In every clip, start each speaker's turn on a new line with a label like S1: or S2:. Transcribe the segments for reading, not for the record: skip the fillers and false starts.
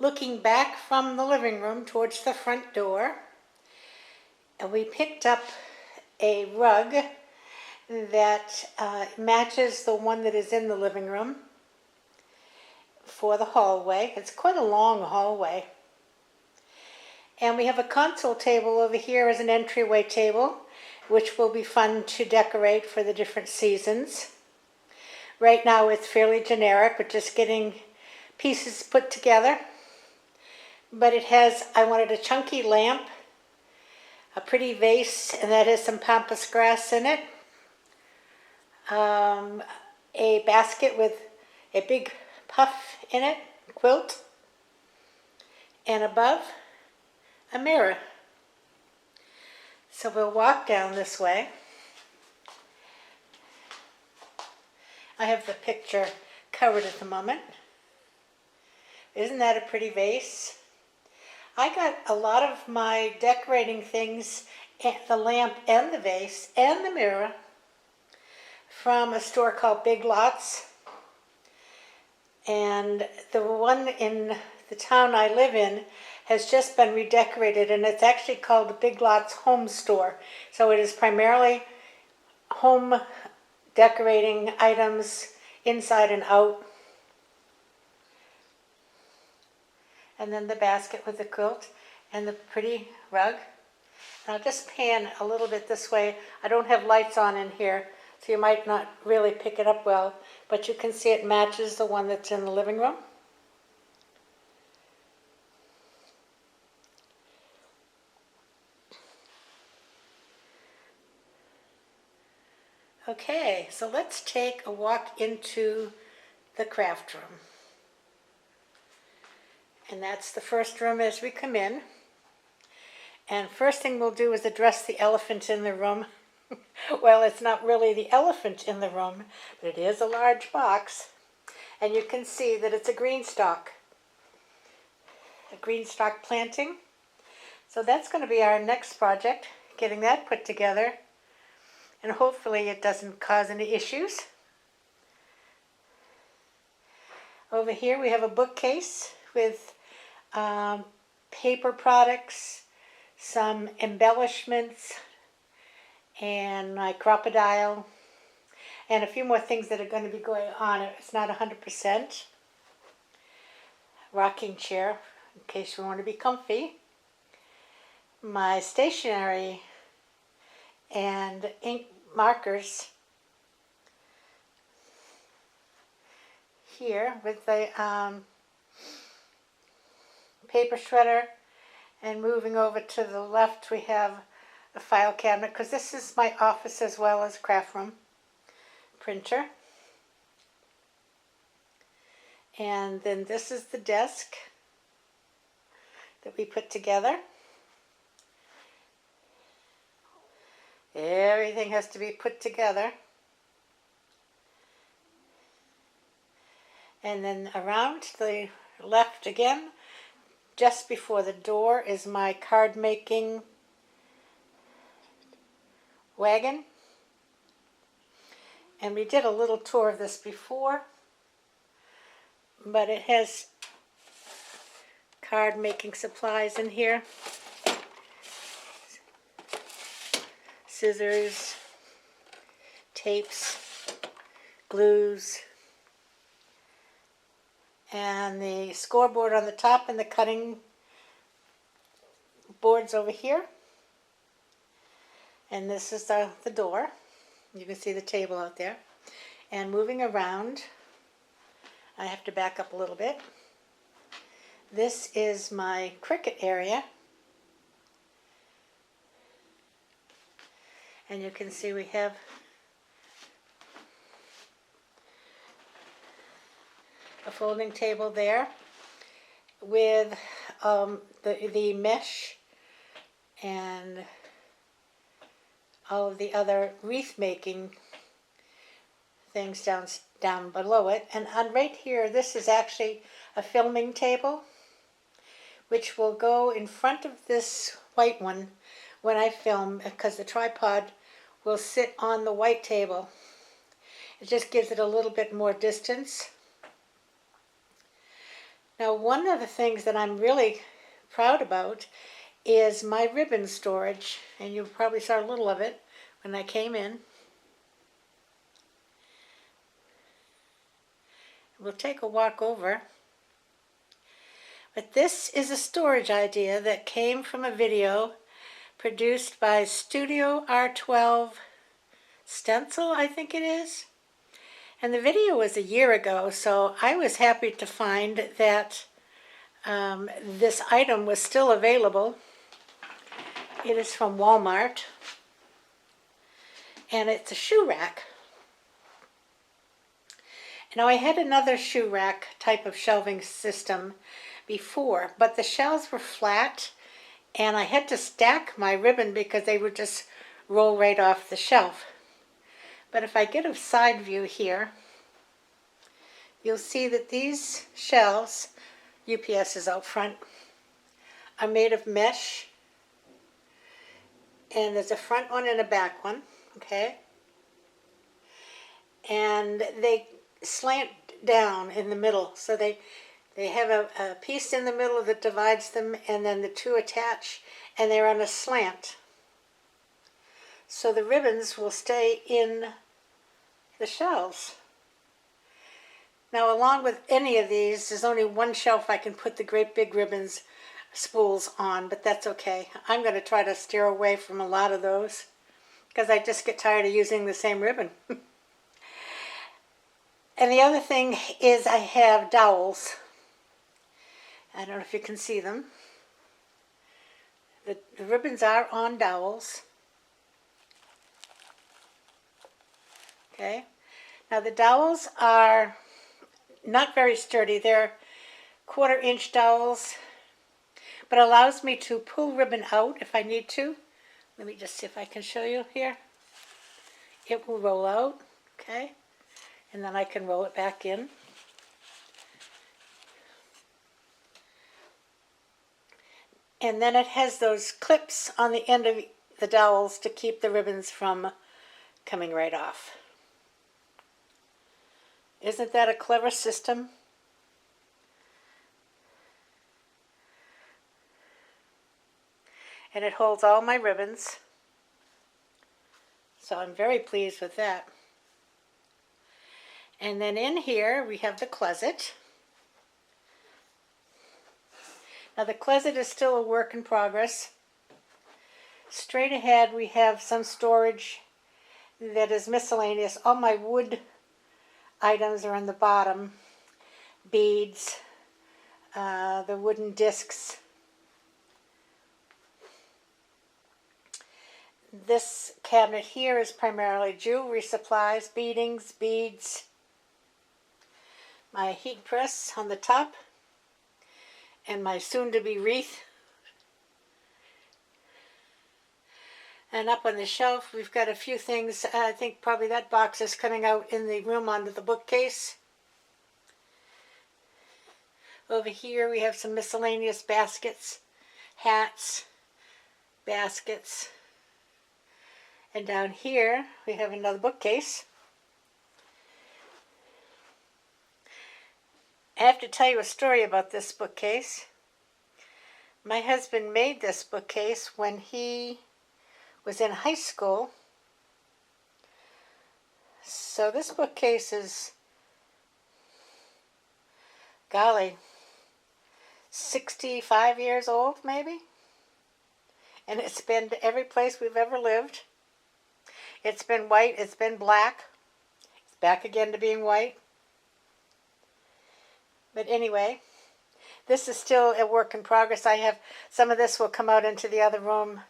S1: looking back from the living room towards the front door. And we picked up a rug that matches the one that is in the living room for the hallway. It's quite a long hallway. And we have a console table over here as an entryway table, which will be fun to decorate for the different seasons. Right now it's fairly generic, we're just getting pieces put together. But it has, I wanted a chunky lamp, a pretty vase, and that has some pampas grass in it. A basket with a big puff in it, quilt. And above, a mirror. So we'll walk down this way. I have the picture covered at the moment. Isn't that a pretty vase? I got a lot of my decorating things, the lamp and the vase and the mirror, from a store called Big Lots. And the one in the town I live in has just been redecorated, and it's actually called the Big Lots Home Store. So it is primarily home decorating items inside and out. And then the basket with the quilt and the pretty rug. And I'll just pan a little bit this way. I don't have lights on in here, so you might not really pick it up well, but you can see it matches the one that's in the living room. Okay, so let's take a walk into the craft room. And that's the first room as we come in. And first thing we'll do is address the elephant in the room. Well, it's not really the elephant in the room, but it is a large box. And you can see that it's a green stalk planting. So that's going to be our next project, getting that put together. And hopefully it doesn't cause any issues. Over here we have a bookcase with paper products, some embellishments, and my crocodile, and a few more things that are going to be going on. It's not 100%. Rocking chair, in case you want to be comfy. My stationery and ink markers here with the paper shredder, and moving over to the left we have a file cabinet, because this is my office as well as craft room. Printer. And then this is the desk that we put together. Everything has to be put together. And then around to the left again, just before the door, is my card making wagon. And we did a little tour of this before, but it has card making supplies in here. Scissors, tapes, glues, and the scoreboard on the top, and the cutting boards over here. And this is the door. You can see the table out there. And moving around, I have to back up a little bit. This is my Cricut area. And you can see we have a folding table there with the mesh and all of the other wreath making things down below it. And on right here, this is actually a filming table, which will go in front of this white one when I film, because the tripod will sit on the white table. It just gives it a little bit more distance. Now, one of the things that I'm really proud about is my ribbon storage, and you probably saw a little of it when I came in. We'll take a walk over. But this is a storage idea that came from a video produced by Studio R12 Stencil, I think it is. And the video was a year ago, so I was happy to find that this item was still available. It is from Walmart, and it's a shoe rack. Now, I had another shoe rack type of shelving system before, but the shelves were flat, and I had to stack my ribbon because they would just roll right off the shelf. But if I get a side view here, you'll see that these shelves, UPS is out front, are made of mesh, and there's a front one and a back one, okay? And they slant down in the middle, so they have a piece in the middle that divides them, and then the two attach, and they're on a slant. So the ribbons will stay in the shelves. Now, along with any of these, there's only one shelf I can put the great big ribbons spools on, but that's okay. I'm going to try to steer away from a lot of those because I just get tired of using the same ribbon. And the other thing is I have dowels. I don't know if you can see them. The ribbons are on dowels. Okay. Now the dowels are not very sturdy. They're 1/4 inch dowels, but allows me to pull ribbon out if I need to. Let me just see if I can show you here. It will roll out, okay? And then I can roll it back in. And then it has those clips on the end of the dowels to keep the ribbons from coming right off. Isn't that a clever system? And it holds all my ribbons. So I'm very pleased with that. And then in here we have the closet. Now the closet is still a work in progress. Straight ahead we have some storage that is miscellaneous. All my wood items are on the bottom. Beads, the wooden discs. This cabinet here is primarily jewelry supplies, beadings, beads. My heat press on the top, and my soon-to-be wreath. And up on the shelf, we've got a few things. I think probably that box is coming out in the room under the bookcase. Over here, we have some miscellaneous baskets, hats, baskets. And down here, we have another bookcase. I have to tell you a story about this bookcase. My husband made this bookcase when he was in high school. So this bookcase is, golly, 65 years old maybe? And it's been to every place we've ever lived. It's been white, it's been black. It's back again to being white. But anyway, this is still a work in progress. I have some of this will come out into the other room.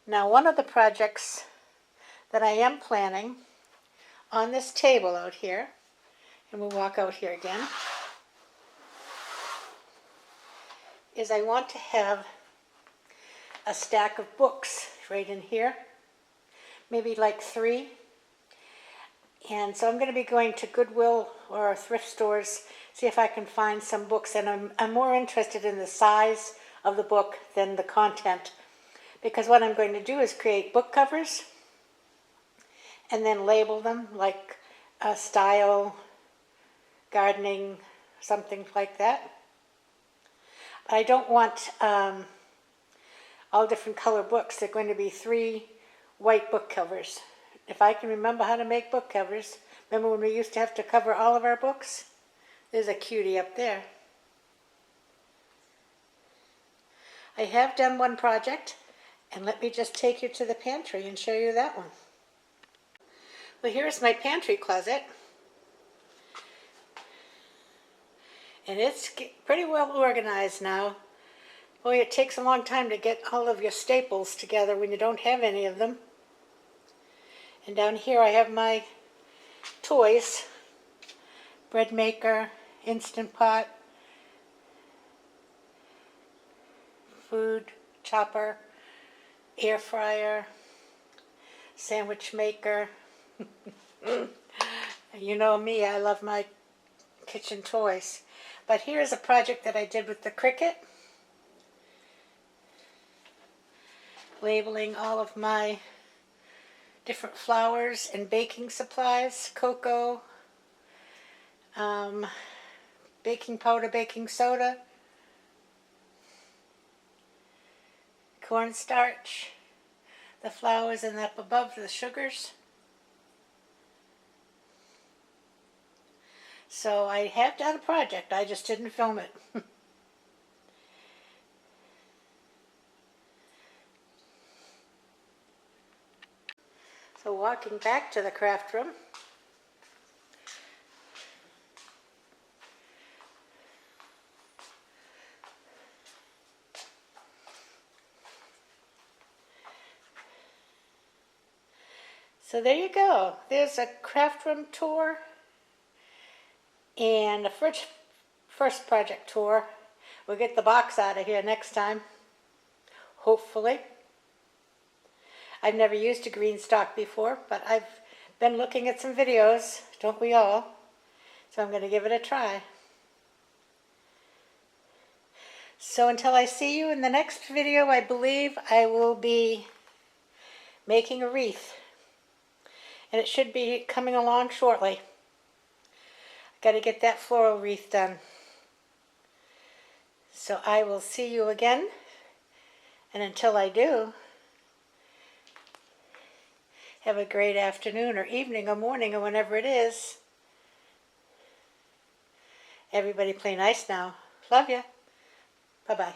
S1: Now, one of the projects that I am planning on this table out here, and we'll walk out here again, is I want to have a stack of books right in here, maybe like 3. And so I'm going to be going to Goodwill or thrift stores, see if I can find some books. And I'm more interested in the size of the book than the content, because what I'm going to do is create book covers and then label them like style, gardening, something like that. But I don't want all different color books. They're going to be 3 white book covers. If I can remember how to make book covers, remember when we used to have to cover all of our books? There's a cutie up there. I have done one project, and let me just take you to the pantry and show you that one. Well, here's my pantry closet. And it's pretty well organized now. Boy, it takes a long time to get all of your staples together when you don't have any of them. And down here I have my toys. Bread maker, Instant Pot, food chopper, air fryer, sandwich maker. You know me, I love my kitchen toys. But here's a project that I did with the Cricut. Labeling all of my different flours and baking supplies, cocoa, baking powder, baking soda, cornstarch, the flours, and up above the sugars. So I have done a project, I just didn't film it. So walking back to the craft room, so there you go. There's a craft room tour and a first project tour. We'll get the box out of here next time, hopefully. I've never used a green stock before, but I've been looking at some videos, don't we all? So I'm going to give it a try. So until I see you in the next video, I believe I will be making a wreath. And it should be coming along shortly. I've got to get that floral wreath done. So I will see you again. And until I do, have a great afternoon or evening or morning or whenever it is. Everybody play nice now. Love ya. Bye-bye.